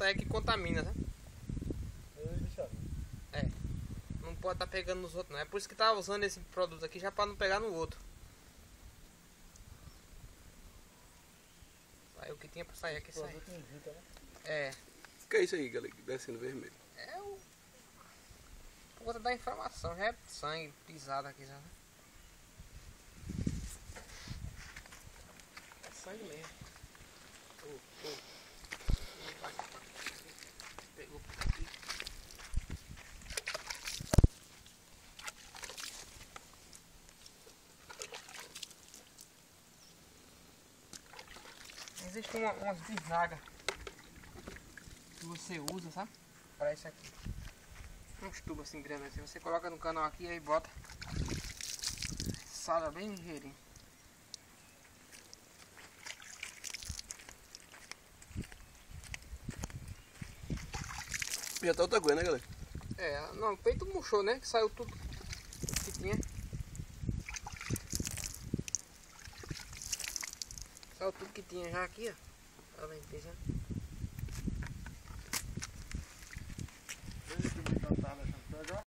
planta é que contamina, né? É. Não pode estar pegando nos outros, não. É por isso que tá usando esse produto aqui já para não pegar no outro. Aí o que tinha para sair aqui sai. É. O que é isso aí, galera? Descendo vermelho. É o. Por conta da inflamação, já é sangue pisado aqui já. É sangue mesmo. Pegou por aqui. Existe umas bisnagas que você usa, sabe? Para isso aqui. Uns tubos assim grandes assim. Você coloca no canal aqui e aí bota. Sala bem ligeirinho. Já tá outra coisa, né, galera? É, não, o peito murchou, né? Que saiu tudo que tinha. Saiu tudo que tinha já aqui, ó. Além de já.